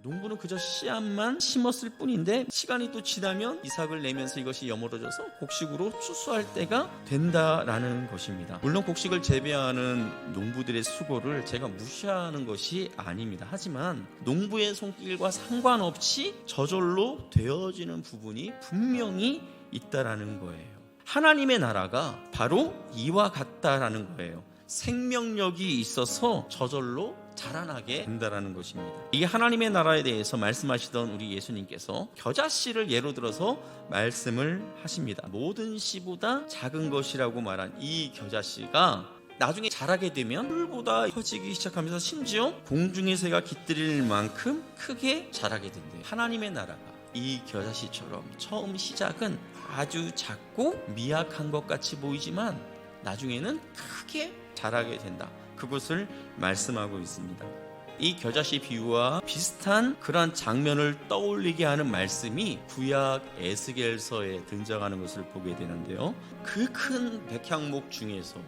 농부는 그저 씨앗만 심었을 뿐인데 시간이 또 지나면 이삭을 내면서 이것이 여물어져서 곡식으로 추수할 때가 된다라는 것입니다. 물론 곡식을 재배하는 농부들의 수고를 제가 무시하는 것이 아닙니다. 하지만 농부의 손길과 상관없이 저절로 되어지는 부분이 분명히 있다라는 거예요. 하나님의 나라가 바로 이와 같다라는 거예요. 생명력이 있어서 저절로 자라나게 된다라는 것입니다. 이게 하나님의 나라에 대해서 말씀하시던 우리 예수님께서 겨자씨를 예로 들어서 말씀을 하십니다. 모든 씨보다 작은 것이라고 말한 이 겨자씨가 나중에 자라게 되면 풀보다 커지기 시작하면서 심지어 공중의 새가 깃들일 만큼 크게 자라게 된대요. 하나님의 나라가 이 겨자씨처럼 처음 시작은 아주 작고 미약한 것 같이 보이지만 나중에는 크게 자라게 된다. 그것을 말씀하고 있습니다. 이 겨자씨 비유와 비슷한 그러한 장면을 떠올리게 하는 말씀이 구약 에스겔서에 등장하는 것을 보게 되는데요. 그 큰 백향목 중에서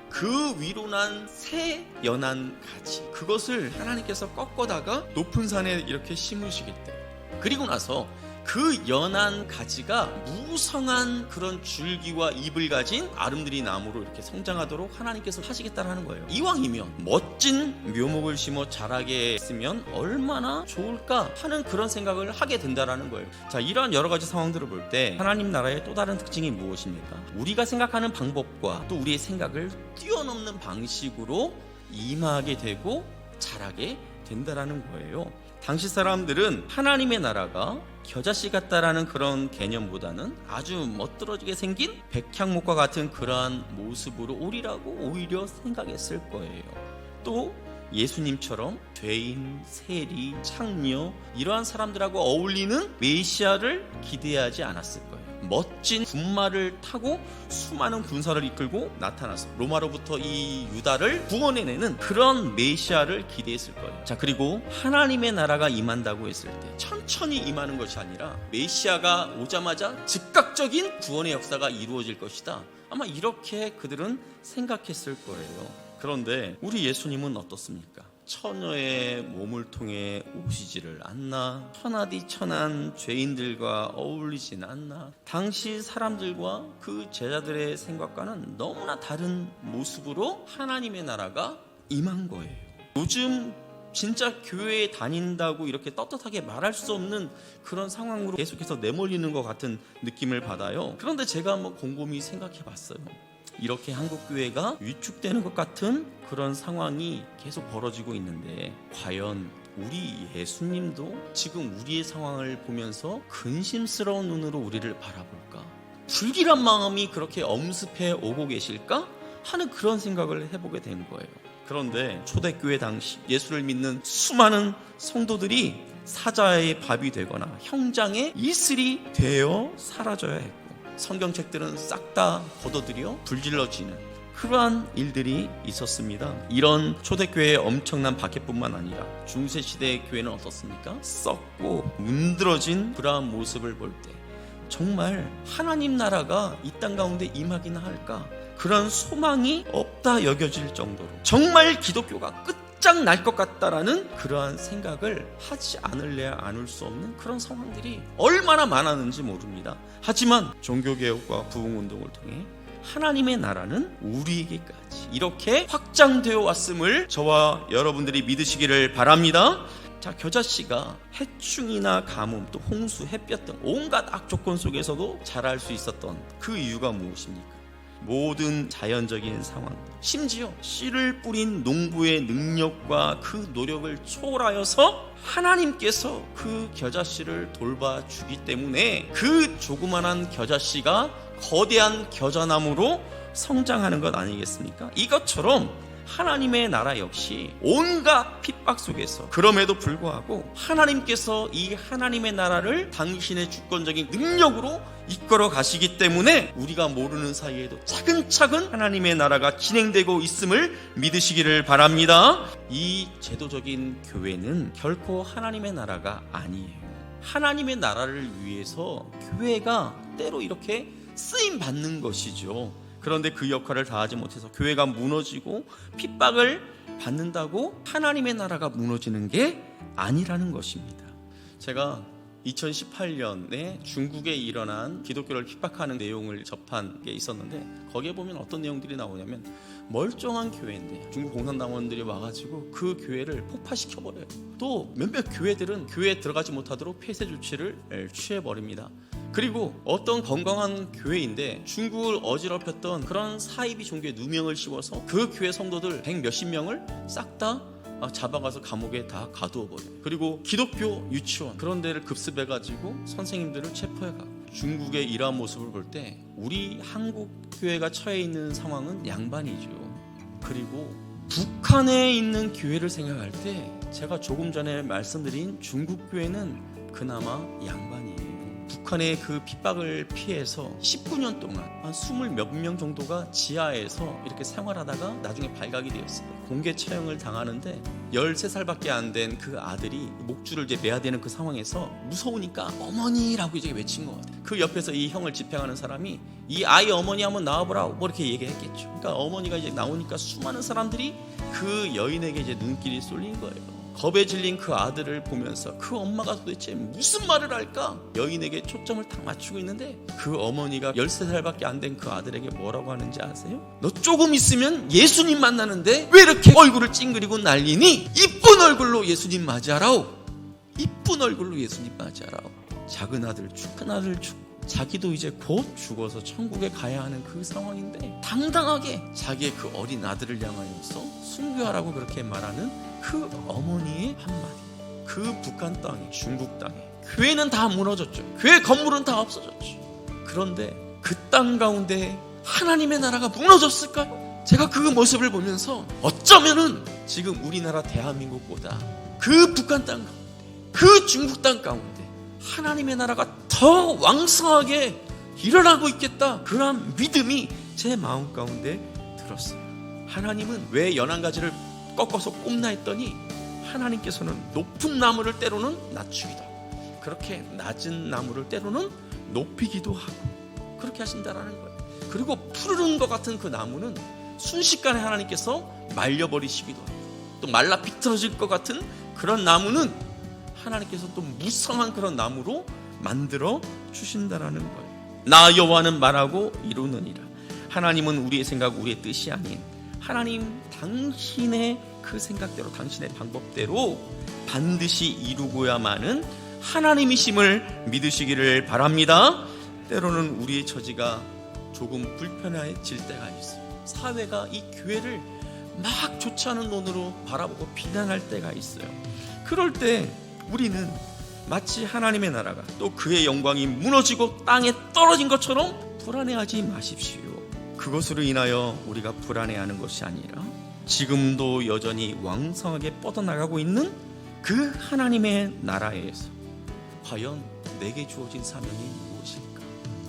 그 위로 난 새 연한 가지, 그것을 하나님께서 꺾어다가 높은 산에 이렇게 심으시겠대. 그리고 나서 그 연한 가지가 무성한 그런 줄기와 잎을 가진 아름드리 나무로 이렇게 성장하도록 하나님께서 하시겠다라는 거예요. 이왕이면 멋진 묘목을 심어 자라게 했으면 얼마나 좋을까 하는 그런 생각을 하게 된다라는 거예요. 자, 이러한 여러 가지 상황들을 볼 때 하나님 나라의 또 다른 특징이 무엇입니까? 우리가 생각하는 방법과 또 우리의 생각을 뛰어넘는 방식으로 임하게 되고 자라게 된다라는 거예요. 당시 사람들은 하나님의 나라가 겨자씨 같다라는 그런 개념보다는 아주 멋들어지게 생긴 백향목과 같은 그러한 모습으로 오리라고 오히려 생각했을 거예요. 또 예수님처럼 죄인, 세리, 창녀 이러한 사람들하고 어울리는 메시아를 기대하지 않았을 거예요. 멋진 군마를 타고 수많은 군사를 이끌고 나타나서 로마로부터 이 유다를 구원해내는 그런 메시아를 기대했을 거예요. 자, 그리고 하나님의 나라가 임한다고 했을 때 천천히 임하는 것이 아니라 메시아가 오자마자 즉각적인 구원의 역사가 이루어질 것이다. 아마 이렇게 그들은 생각했을 거예요. 그런데 우리 예수님은 어떻습니까? 처녀의 몸을 통해 오시지를 않나, 천하디 천한 죄인들과 어울리진 않나. 당시 사람들과 그 제자들의 생각과는 너무나 다른 모습으로 하나님의 나라가 임한 거예요. 요즘 진짜 교회에 다닌다고 이렇게 떳떳하게 말할 수 없는 그런 상황으로 계속해서 내몰리는 것 같은 느낌을 받아요. 그런데 제가 한번 곰곰이 생각해 봤어요. 이렇게 한국교회가 위축되는 것 같은 그런 상황이 계속 벌어지고 있는데 과연 우리 예수님도 지금 우리의 상황을 보면서 근심스러운 눈으로 우리를 바라볼까? 불길한 마음이 그렇게 엄습해 오고 계실까? 하는 그런 생각을 해보게 된 거예요. 그런데 초대교회 당시 예수를 믿는 수많은 성도들이 사자의 밥이 되거나 형장의 이슬이 되어 사라져야 했고, 성경책들은 싹 다 걷어들여 불질러지는 그러한 일들이 있었습니다. 이런 초대교회의 엄청난 박해뿐만 아니라 중세시대의 교회는 어떻습니까? 썩고 문드러진 그러한 모습을 볼 때 정말 하나님 나라가 이 땅 가운데 임하기나 할까? 그런 소망이 없다 여겨질 정도로 정말 기독교가 끝장날 것 같다라는 그러한 생각을 하지 않을래야 않을 수 없는 그런 상황들이 얼마나 많았는지 모릅니다. 하지만 종교개혁과 부흥운동을 통해 하나님의 나라는 우리에게까지 이렇게 확장되어 왔음을 저와 여러분들이 믿으시기를 바랍니다. 자, 겨자씨가 해충이나 가뭄, 또 홍수, 햇볕 등 온갖 악조건 속에서도 자랄 수 있었던 그 이유가 무엇입니까? 모든 자연적인 상황, 심지어 씨를 뿌린 농부의 능력과 그 노력을 초월하여서 하나님께서 그 겨자씨를 돌봐주기 때문에 그 조그만한 겨자씨가 거대한 겨자나무로 성장하는 것 아니겠습니까? 이것처럼 하나님의 나라 역시 온갖 핍박 속에서 그럼에도 불구하고 하나님께서 이 하나님의 나라를 당신의 주권적인 능력으로 이끌어 가시기 때문에 우리가 모르는 사이에도 차근차근 하나님의 나라가 진행되고 있음을 믿으시기를 바랍니다. 이 제도적인 교회는 결코 하나님의 나라가 아니에요. 하나님의 나라를 위해서 교회가 때로 이렇게 쓰임 받는 것이죠. 그런데 그 역할을 다하지 못해서 교회가 무너지고 핍박을 받는다고 하나님의 나라가 무너지는 게 아니라는 것입니다. 제가 2018년에 중국에 일어난 기독교를 핍박하는 내용을 접한 게 있었는데, 거기에 보면 어떤 내용들이 나오냐면 멀쩡한 교회인데 중국 공산당원들이 와가지고 그 교회를 폭파시켜버려요. 또 몇몇 교회들은 교회에 들어가지 못하도록 폐쇄 조치를 취해버립니다. 그리고 어떤 건강한 교회인데 중국을 어지럽혔던 그런 사이비 종교에 누명을 씌워서 그 교회 성도들 100 몇십 명을 싹 다 잡아가서 감옥에 다 가두어버려요. 그리고 기독교 유치원 그런 데를 급습해가지고 선생님들을 체포해가고, 중국의 이러한 모습을 볼 때 우리 한국 교회가 처해 있는 상황은 양반이죠. 그리고 북한에 있는 교회를 생각할 때 제가 조금 전에 말씀드린 중국 교회는 그나마 양반이에요. 북한의 그 핍박을 피해서 19년 동안 한 20 몇 명 정도가 지하에서 이렇게 생활하다가 나중에 발각이 되었어요. 공개 처형을 당하는데 13살밖에 안 된 그 아들이 목줄을 이제 매야 되는 그 상황에서 무서우니까 어머니라고 이제 외친 것 같아요. 그 옆에서 이 형을 집행하는 사람이 이 아이 어머니 한번 나와보라 뭐 이렇게 얘기했겠죠. 그러니까 어머니가 이제 나오니까 수많은 사람들이 그 여인에게 이제 눈길이 쏠린 거예요. 겁에 질린 그 아들을 보면서 그 엄마가 도대체 무슨 말을 할까? 여인에게 초점을 딱 맞추고 있는데 그 어머니가 13살밖에 안 된 그 아들에게 뭐라고 하는지 아세요? 너 조금 있으면 예수님 만나는데 왜 이렇게 얼굴을 찡그리고 난리니? 이쁜 얼굴로 예수님 맞이하라오. 이쁜 얼굴로 예수님 맞이하라오. 작은 아들 죽, 큰 아들 죽, 자기도 이제 곧 죽어서 천국에 가야 하는 그 상황인데 당당하게 자기의 그 어린 아들을 향하여서 순교하라고 그렇게 말하는 그 어머니의 한마디. 그 북한 땅에, 중국 땅에 교회는 다 무너졌죠. 교회 건물은 다 없어졌죠. 그런데 그 땅 가운데 하나님의 나라가 무너졌을까요? 제가 그 모습을 보면서 어쩌면은 지금 우리나라 대한민국보다 그 북한 땅 가운데, 그 중국 땅 가운데 하나님의 나라가 더 왕성하게 일어나고 있겠다, 그런 믿음이 제 마음 가운데 들었어요. 하나님은 왜 연한 가지를 꺾어서 꼽나 했더니 하나님께서는 높은 나무를 때로는 낮추기도 하고, 그렇게 낮은 나무를 때로는 높이기도 하고, 그렇게 하신다라는 거예요. 그리고 푸르른 것 같은 그 나무는 순식간에 하나님께서 말려버리시기도 하고, 또 말라 비틀어질 것 같은 그런 나무는 하나님께서 또 무성한 그런 나무로 만들어 주신다라는 거예요. 나 여호와는 말하고 이루느니라. 하나님은 우리의 생각, 우리의 뜻이 아닌 하나님 당신의 그 생각대로, 당신의 방법대로 반드시 이루고야만은 하나님이심을 믿으시기를 바랍니다. 때로는 우리의 처지가 조금 불편해질 때가 있어요. 사회가 이 교회를 막 좋지 않은 눈으로 바라보고 비난할 때가 있어요. 그럴 때 우리는 마치 하나님의 나라가 또 그의 영광이 무너지고 땅에 떨어진 것처럼 불안해하지 마십시오. 그것으로 인하여 우리가 불안해하는 것이 아니라 지금도 여전히 왕성하게 뻗어나가고 있는 그 하나님의 나라에서 과연 내게 주어진 사명이 무엇일까?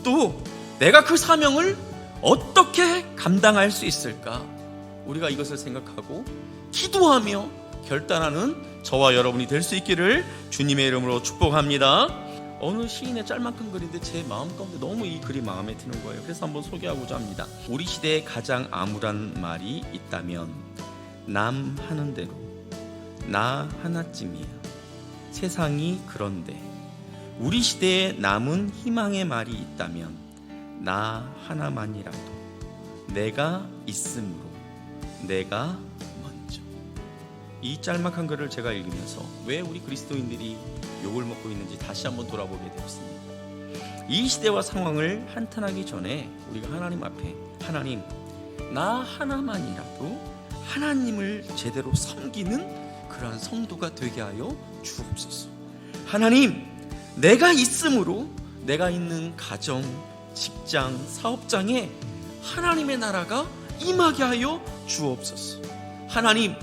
또 내가 그 사명을 어떻게 감당할 수 있을까? 우리가 이것을 생각하고 기도하며 결단하는 저와 여러분이 될 수 있기를 주님의 이름으로 축복합니다. 어느 시인의 짤막한 글인데 제 마음 가운데 너무 이 글이 마음에 드는 거예요. 그래서 한번 소개하고자 합니다. 우리 시대에 가장 암울한 말이 있다면 남 하는 대로 나 하나쯤이야. 세상이 그런데 우리 시대에 남은 희망의 말이 있다면 나 하나만이라도 내가 있으므로 내가 먼저. 이 짤막한 글을 제가 읽으면서 왜 우리 그리스도인들이 욕을 먹고 있는지 다시 한번 돌아보게 되었습니다. 이 시대와 상황을 한탄하기 전에 우리가 하나님 앞에, 하나님 나 하나만이라도 하나님을 제대로 섬기는 그러한 성도가 되게 하여 주옵소서. 하나님, 내가 있으므로 내가 있는 가정, 직장, 사업장에 하나님의 나라가 임하게 하여 주옵소서. 하나님,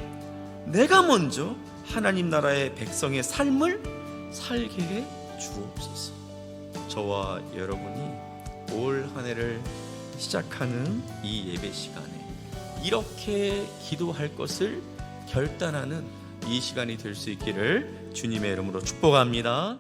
내가 먼저 하나님 나라의 백성의 삶을 살게 해 주옵소서. 저와 여러분이 올 한 해를 시작하는 이 예배 시간에 이렇게 기도할 것을 결단하는 이 시간이 될 수 있기를 주님의 이름으로 축복합니다.